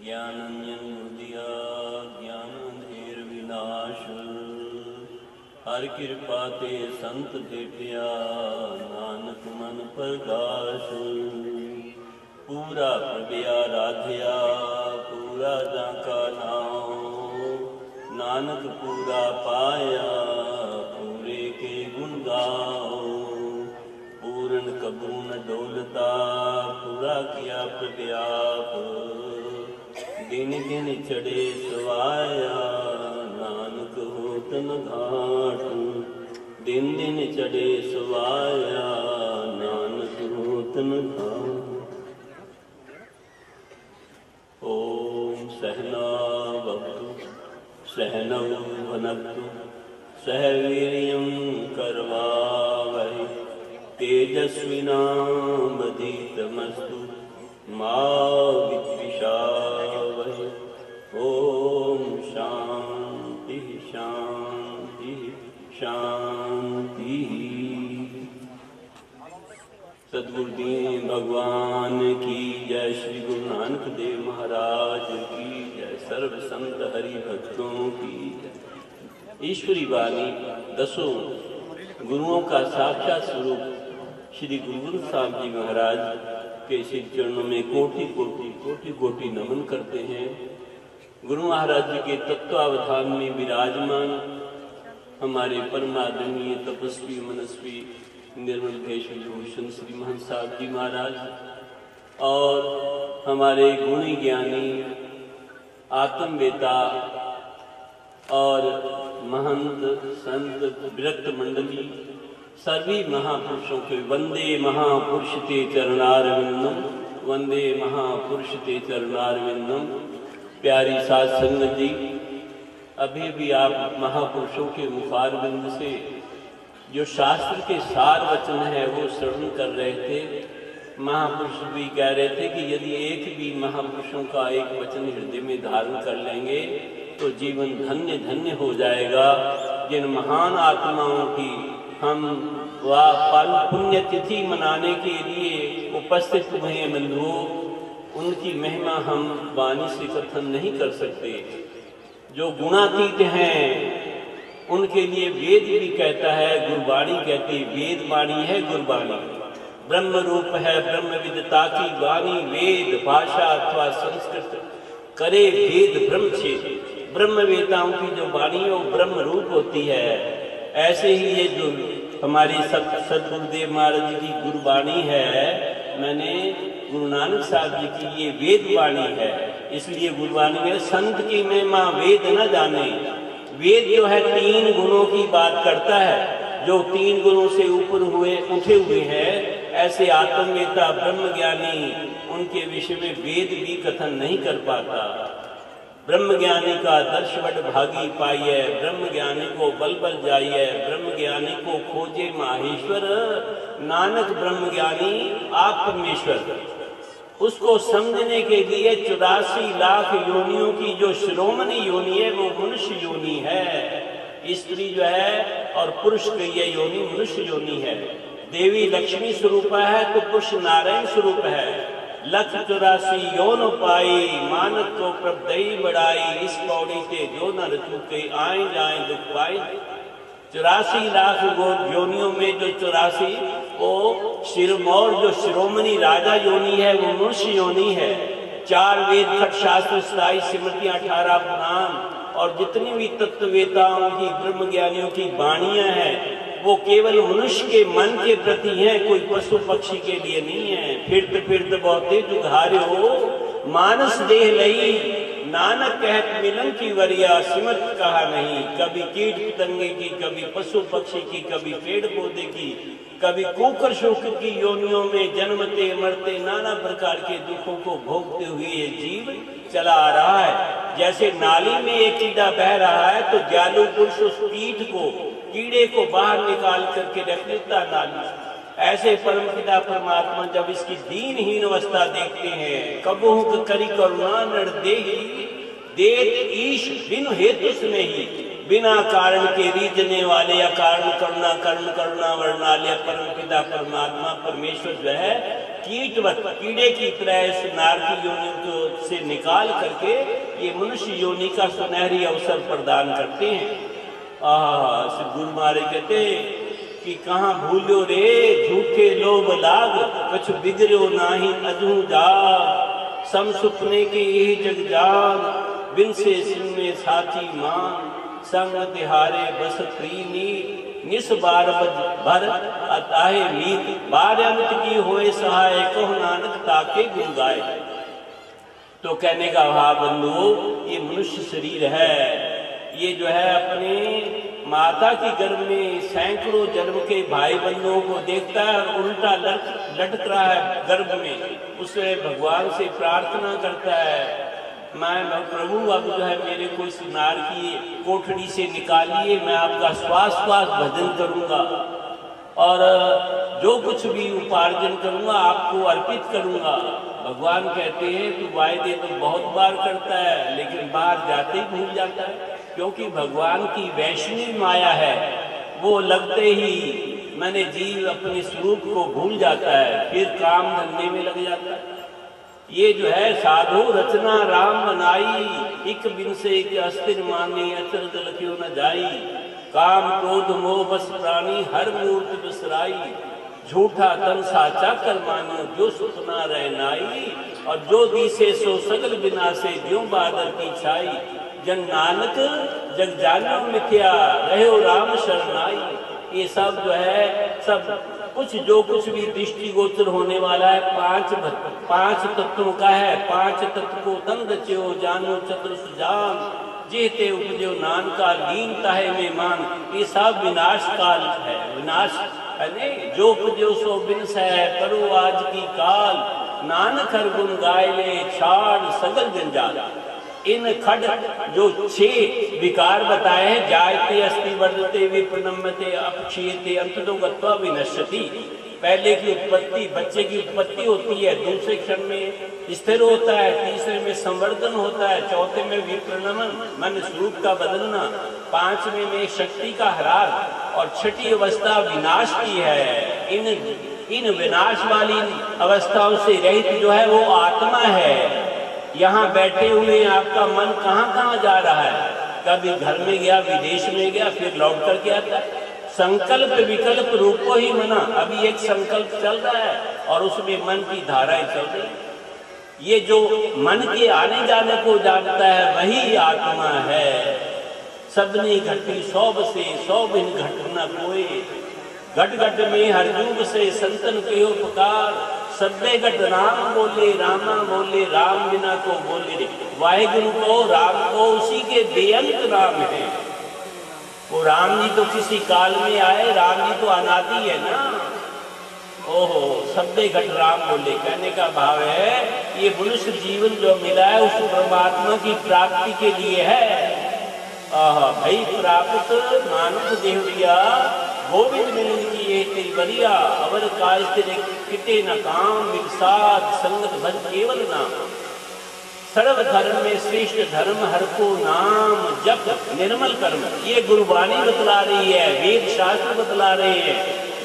ज्ञानंजन ज्ञानंधेर विनाश। हर कृपा ते संत भेटिया, नानक मन प्रकाश। पूरा प्रभया राधिया, पूरा जाका नाम। नानक पूरा पाया, पूरे के गुण गाओ। पूर्ण कबू न डोलता, पूरा किया प्रव्याप। दिन दिन चढ़े सवाया, नानक होत न घाट। दिन दिन चढ़े सवाया, नानक होत न घाट। ओम सहना भवतु सहनौ भुनक्तु, सह वीर्यं करवावहै। तेजस्विनावधीतमस्तु मा विद्विषावहै। ओम शांति शांति शांति। सद्गुरुदेव भगवान की जय। श्री गुरु नानक देव महाराज की जय। सर्व संत हरि भक्तों की जय। ईश्वरी वाणी दसों गुरुओं का साक्षात स्वरूप श्री गुरु ग्रंथ साहब जी महाराज के श्री चरणों में कोटि कोटि कोटि कोटि नमन करते हैं। गुरु महाराज जी के तत्वावधान में विराजमान हमारे परमादरणीय तपस्वी मनस्वी निर्मल भेष विभूषण श्री महंत साहब जी महाराज और हमारे गुणी ज्ञानी आत्मवेता और महंत संत विरक्त मंडली सभी महापुरुषों के वंदे महापुरुष ते चरणारविंदम। वंदे महापुरुष ते चरणारविंदम। प्यारी साध संगत जी, अभी भी आप महापुरुषों के मुखारविंद से जो शास्त्र के सार वचन है वो श्रवण कर रहे थे। महापुरुष भी कह रहे थे कि यदि एक भी महापुरुषों का एक वचन हृदय में धारण कर लेंगे तो जीवन धन्य धन्य हो जाएगा। जिन महान आत्माओं की हम पुण्य तिथि मनाने के लिए उपस्थित हुए हैं बंधुओं, उनकी महिमा हम वाणी से कथन नहीं कर सकते। जो गुणातीत हैं उनके लिए वेद भी कहता है, गुरबाणी कहती, वेद वाणी है गुरबाणी। ब्रह्म रूप है ब्रह्म विदता की वाणी। वेद भाषा अथवा संस्कृत करे वेद ब्रह्मचेद। ब्रह्म वेताओं की जो वाणी है वो ब्रह्म रूप होती है। ऐसे ही ये जो हमारी सदगुरुदेव महाराज जी की गुरबाणी है, मैंने गुरु नानक साहब जी की ये वेद वाणी है। इसलिए गुरबाणी में संत की महिमा वेद न जाने। वेद जो है तीन गुणों की बात करता है, जो तीन गुणों से ऊपर उठे हुए हैं। ऐसे आत्मवेता ब्रह्म ज्ञानी उनके विषय में वेद भी कथन नहीं कर पाता। ब्रह्म ज्ञानी का दर्श बड़ भागी पाइए, ब्रह्म ज्ञानी को बल बल जाइए, ब्रह्म ज्ञानी को खोजे माहेश्वर। नानक ब्रह्म ज्ञानी आप परमेश्वर। उसको समझने के लिए 84 लाख योनियों की जो शिरोमणि योनि है वो मनुष्य योनि है। स्त्री जो है और पुरुष की ये योनि मनुष्य योनि है। देवी लक्ष्मी स्वरूप है तो पुरुष नारायण स्वरूप है। लख 84 योन पाई, मानक को प्रभदई बढ़ाई। इस पौड़ी के जो न रचूके, आए जाए दुख पाई। 84 लाख योनियों में जो 84 वो सिरमौर जो शिरोमणि राजा योनि है वो मनुष्य योनि है। 4 वेद खट शास्त्र 27 स्मृतियां 18 पुराण और जितनी भी तत्ववेताओं की ब्रह्म ज्ञानियों की वाणियां हैं वो केवल मनुष्य के मन के प्रति हैं, कोई पशु पक्षी के लिए नहीं है। फिरत फिरत बहुते जुघारे हो, मानस देह लई। नानक कहत मिलन की वरिया, सिमत कहा नहीं। कभी कीट पतंगे की, कभी पशु पक्षी की, कभी पेड़ पौधे की, कभी कुकर शुक्र की योनियों में जन्मते मरते नाना प्रकार के दुखों को भोगते हुए ये जीव चला आ रहा है। जैसे नाली में एक कीड़ा बह रहा है तो जालू पुरुष उस कीड़े को बाहर निकाल करके रख लेता नाली। ऐसे परम पिता परमात्मा जब इसकी दीनहीन अवस्था देखते हैं, कबहू करी करुणा नर देहि, देत ईश बिन हेतु स्नेही। बिना कारण के रीझने वाले या कारण करुणा करुण करुणा वर्णालय परम पिता परमात्मा परमेश्वर जो है कीटवत, कीड़े की तरह इस नार की योनि को से निकाल करके ये मनुष्य योनि का सुनहरी अवसर प्रदान करते हैं। श्री गुरु महाराज कहते कि कहाँ भूलो रे झूठे लोभ लाग, कछु बिगड़ो नाही अजू जाग, सम सुपने के यही जग जान, बिन से सिन में साची मान, संग तिहारे बस प्रीनी, निस बार भर अताहे मीत, बार अंत की होए सहाय, कहो नानक ताके गुण गाए। तो कहने का भाव बंधु, ये मनुष्य शरीर है, ये जो है अपने माता की गर्भ में सैकड़ों जन्म के भाई बंधुओं को देखता है और उल्टा लटक रहा है गर्भ में, उससे भगवान से प्रार्थना करता है, मैं प्रभु अब जो है मेरे को इस नार की कोठड़ी से निकालिए, मैं आपका श्वास श्वास भजन करूंगा और जो कुछ भी उपार्जन करूंगा आपको अर्पित करूंगा। भगवान कहते हैं तू वायदे तो बहुत बार करता है लेकिन बाहर जाते ही भूल जाता है, क्योंकि भगवान की वैष्णवी माया है, वो लगते ही मैंने जीव अपने स्वरूप को भूल जाता है, फिर काम धंधे में लग जाता है। ये जो है साधु रचना राम बनाई, एक बिन से एक अस्थिर माने, अचरज लख्यो न जाई, काम क्रोध मोह बस प्राणी, हर मूर्त बिसराई, झूठा तन साचा कर मानो, जो सुपना रह नाई, और जो दिसे सो सगल बिना से, ज्यों बादल की छाई, जन नानक जग जानो मिथ्या, रहो राम शरणाई। ये सब जो है सब कुछ जो कुछ भी दृष्टि गोचर होने वाला है पांच तत्वों का है। पांच तत्व को तन रच्यो, जानो चतुर सुजान, जेते उपजो नानका, लीन ताहे में मान। ये सब विनाश काल है, विनाश है नहीं, जो उपजो सो बिनस है, करो आज की काल, नानक हर गुण गाय ले, छाड़ सगल जंजाल। इन खड जो 6 विकार बताए हैं, जायते अस्ति वर्धते विप्रणम्यते अपक्षीयते अंततो गत्वा विनश्यति। पहले की उत्पत्ति, बच्चे की उत्पत्ति होती है, दूसरे क्षण में स्थिर होता है, तीसरे में संवर्धन होता है, चौथे में विप्रणमन मन स्वरूप का बदलना, 5वें में शक्ति का ह्रास और 6ठी अवस्था विनाश की है। इन विनाश वाली अवस्थाओं से रहित जो है वो आत्मा है। यहाँ बैठे हुए आपका मन कहाँ कहाँ जा रहा है, कभी घर में गया, विदेश में गया, फिर लौट करके आता है। संकल्प विकल्प रूपो ही मना, अभी एक संकल्प चल रहा है और उसमें मन की धाराएं चल रही। ये जो मन के आने जाने को जानता है वही आत्मा है। सबने घटी 100 से 100 बिन घटना कोई, घट घट में हर युग से संतन के उपकार, सब्बे घट राम बोले, रामा बोले, राम बिना को बोले रे। वाहिगुरु को राम को उसी के बेअंत नाम है। वो राम जी तो किसी काल में आए, राम जी तो अनादि है ना। ओहो, सब्बे घट राम बोले, कहने का भाव है ये मनुष्य जीवन जो मिला है उस परमात्मा की प्राप्ति के लिए है। भाई प्राप्त मानुष देवरिया, गोविंद मिलन की ये तेरी बलिया, अवर काज तेरे किते न काम, विसाद संगत भज केवल नाम। सर्व धर्म में श्रेष्ठ धर्म हर को नाम, जप निर्मल कर्म। ये गुरुवाणी बतला रही है, वेद शास्त्र बतला रहे हैं।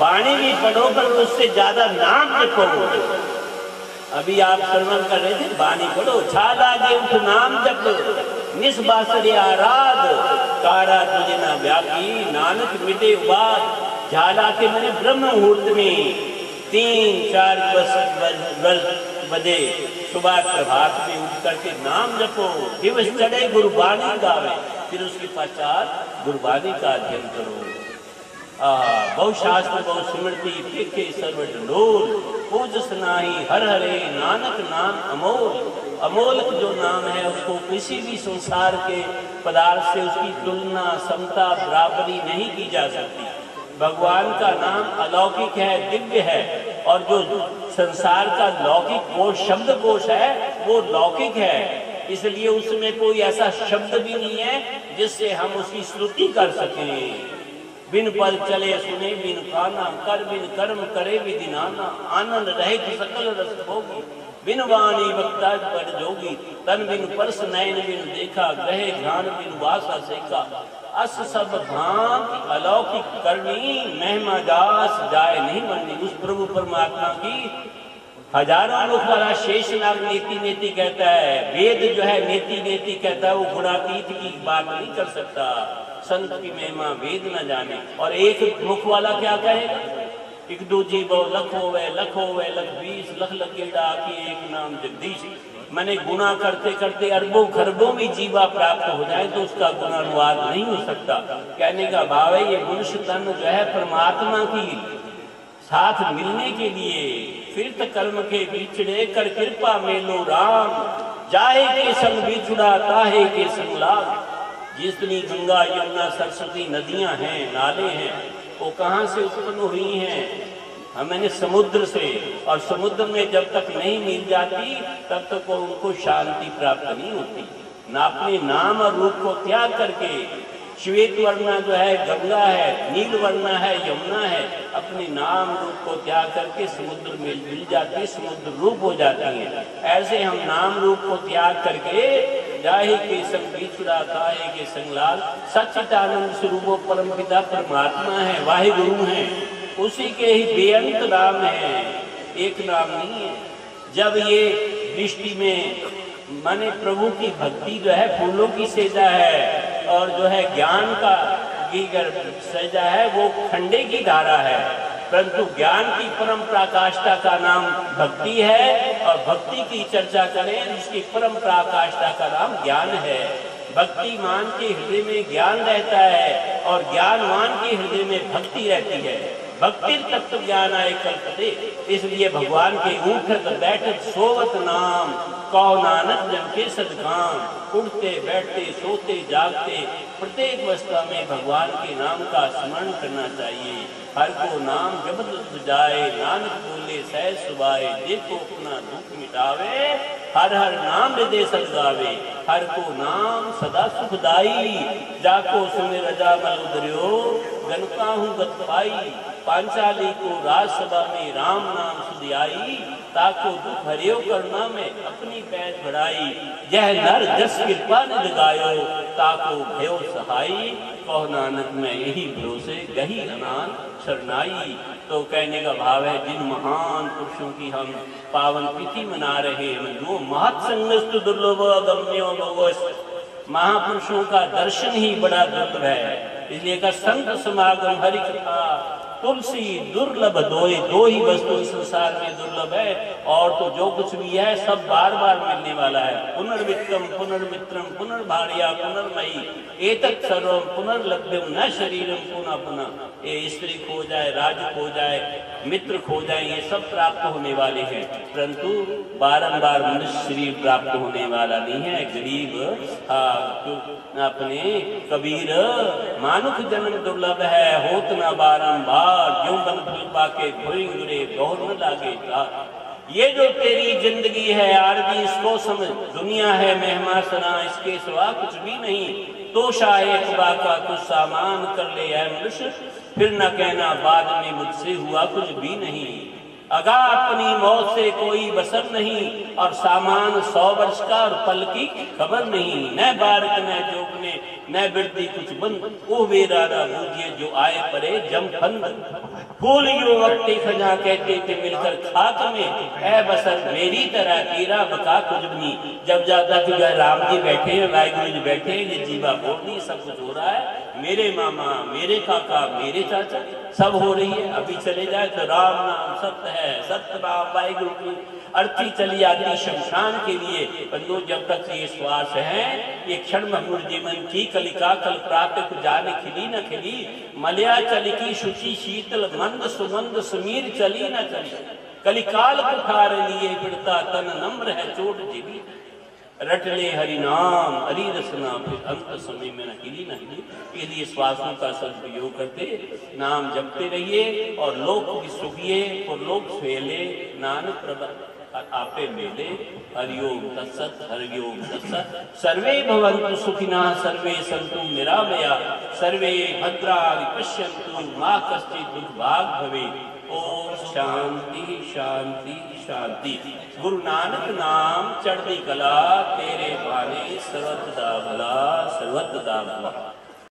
वाणी भी पढ़ो पर उससे ज्यादा नाम जपो। अभी आप श्रवण कर रहे थे, वाणी पढ़ो, छाला के उठ नाम जप, निस बासरे आराध, कारा तुझे ना व्यापी, नानक मिटे उबाद। झाला के मैंने ब्रह्म मुहूर्त में 3-4 बजे सुबह प्रभात में उठ करके नाम जपो, दिवस चढ़े गुरुवाणी गावे, फिर उसके पश्चात गुरुवाणी का अध्ययन करो। बहु शास्त्र बहु स्मृति देखे सर्व डोल, पूजस नाही हर हरे, नानक नाम अमोल। अमोल जो नाम है उसको किसी भी संसार के पदार्थ से उसकी तुलना समता बराबरी नहीं की जा सकती। भगवान का नाम अलौकिक है, दिव्य है, और जो संसार का लौकिक कोश, शब्द कोश है, वो लौकिक है। इसलिए उसमें कोई ऐसा शब्द भी नहीं है जिससे हम उसकी स्तुति कर सकें। बिन पल चले सुने बिन खाना, कर बिन कर्म करे विधि नाना, आनंद रहे सकल रस भोगी, बिन वाणी वक्ता पर जोगी, तन बिन परस नयन बिन देखा, ग्रहे ध्यान बिन वासा सेका। अस सब भांति अलौकिक करनी, महिमा दास जाए नहीं मरनी। उस प्रभु परमात्मा की हजारों मुख वाला शेषनाग नेति नेति कहता है, वेद जो है नेति नेति कहता है, वो गुणातीत की बात नहीं कर सकता। संत की महिमा वेद न जाने। और एक मुख वाला क्या कहेगा, एक दो जीवो लख होवे लख 20 लख लखेड़ा की एक नाम जगदीश। मैंने गुना करते करते अरबों खरबों में जीवा प्राप्त हो जाए तो उसका गुणानुवाद नहीं हो सकता। कहने का भाव है ये मनुष्य तन जो है परमात्मा की साथ मिलने के लिए फिरत कर्म के बिछड़े कर कृपा मेलो राम, जाहे के संग बिछुड़ा ताहे के संग लाभ। जितनी गंगा यमुना सरस्वती नदियां हैं नाले हैं वो कहाँ से उत्पन्न हुई हैं, मैंने समुद्र से। और समुद्र में जब तक नहीं मिल जाती तब तक उनको शांति प्राप्त नहीं होती। ना अपने नाम और रूप को त्याग करके, श्वेत वर्णा जो है गंगा है, नील वर्णा है यमुना है, अपने नाम रूप को त्याग करके समुद्र में मिल जाती, समुद्र रूप हो जाती है। ऐसे हम नाम रूप को त्याग करके जाहे के संग बिछुड़ा ताहे के संग लाल, सच्चिदानंद स्वरूप परम पिता परमात्मा है, वाहिगुरु है, उसी के ही बेअंत नाम है, एक नाम नहीं है। जब ये दृष्टि में माने प्रभु की भक्ति जो है फूलों की सेजा है और जो है ज्ञान का सेजा है वो खंडे की धारा है, परंतु ज्ञान की परम प्रकाष्ठा का नाम भक्ति है। और भक्ति की चर्चा करें उसकी परम प्रकाष्ठा का नाम ज्ञान है। भक्तिमान के हृदय में ज्ञान रहता है और ज्ञानवान के हृदय में भक्ति रहती है। भक्ति तत्व ज्ञान आए कल्पते, इसलिए भगवान के उठत बैठत सोवत नाम, कहो नानक जन के सदकाम। उठते बैठते सोते जागते प्रत्येक अवस्था में भगवान के नाम का स्मरण करना चाहिए। हर को नाम जब जाए, नानक बोले सहज सुभाए, देखो अपना दुख मिटावे, हर हर नाम हृदय सदगावे। हर को नाम सदा सुखदाई, जाको सुमिर रजामल उदर्यो, गनका हूँ गत पाई। पांचाली को राजसभा में राम नाम सुधियाई, ताको दुख हरियो करुणा में अपनी पैज बढ़ाई। यह नर जस कृपा निध गायो, ताको भयो सहाई। कहो नानक मैं यही भरोसे गही अनान शरणाई। तो कहने का भाव है जिन महान पुरुषों की हम पावन तिथि मना रहे हैं, जो महत्संगस्तु दुर्लभ अगम्यो भगवस्, महापुरुषों का दर्शन ही बड़ा दुर्लभ है। इसलिए का संत समागम हरि कथा तुलसी दुर्लभ दोए, दो ही वस्तु संसार में दुर्लभ है, और तो जो कुछ भी है सब बार बार मिलने वाला है। पुनर्वित्तम पुनर्मित्रम पुनर्भार्या पुनर्मयी एतत् सर्वम पुनर्लभ्यम न शरीरम पुनः पुनः। ये स्त्री खो जाए, राज खो जाए, मित्र खो जाए, ये सब प्राप्त होने वाले हैं, परंतु बारंबार मनुष्य शरीर प्राप्त होने वाला नहीं है। गरीब अपने कबीर मानुख जन्म दुर्लभ है, होत न बारंबार, जो बन फल पाके भोरे गौर न लागे। ये जो तेरी जिंदगी है आरजी इसको समझ, दुनिया है मेहमा सना, इसके सिवा कुछ भी नहीं। तो शायद का कुछ सामान कर ले है मनुष्य, फिर न कहना बाद में मुझसे हुआ कुछ भी नहीं। अगा अपनी मौत से कोई बसर नहीं, और सामान 100 वर्ष का और पल की खबर नहीं। न बारक न जोगने न बिरती कुछ बंद, वो वेरारा बूझिए जो आए परे जम फंद। फूल यो वक्ति खजा कहते थे मिलकर खाक में, ऐ बसर मेरी तरह तेरा बका कुछ नहीं। जब जाता कि राम जी बैठे हैं, वाहिगुरु जी बैठे हैं, ये जीवा बोल नहीं, सब कुछ हो रहा है, मेरे मामा मेरे काका मेरे चाचा सब हो रही है। अभी चले जाए तो राम नाम सत्य है, सत्य नाम वाहिगुरु की अर्थी चली आती शमशान के लिए, परंतु जब तक ये श्वास है ये क्षण मधुर जीवन की कलिका कल प्रातः जाने खिली न खिली। मलया चली की शुचि शीतल मंद सुमंद सुमीर चली न चली। कलिकाल कुठार लिए बिड़ता तन नम्र है चोट जीवी। रट ले हरि नाम हरि रसना, फिर अंत समय में न हिली न हिली। इसलिए श्वासों का सदुपयोग करते नाम जपते रहिए, और लोक भी सुखिए और लोक सुहेले, नानक प्रबंध आपे मेले। हरिओम तत्सत हरिओम तत्सत। सर्वे भवन्तु सुखिनः सर्वे सन्तु निरामया, सर्वे भद्राणि पश्यन्तु मा कश्चित् दुर्भाग् भवेत्। ओम शांति शांति शांति। गुरु नानक नाम चढ़ती कला, तेरे भाने सर्वदा भला सर्वदा भला।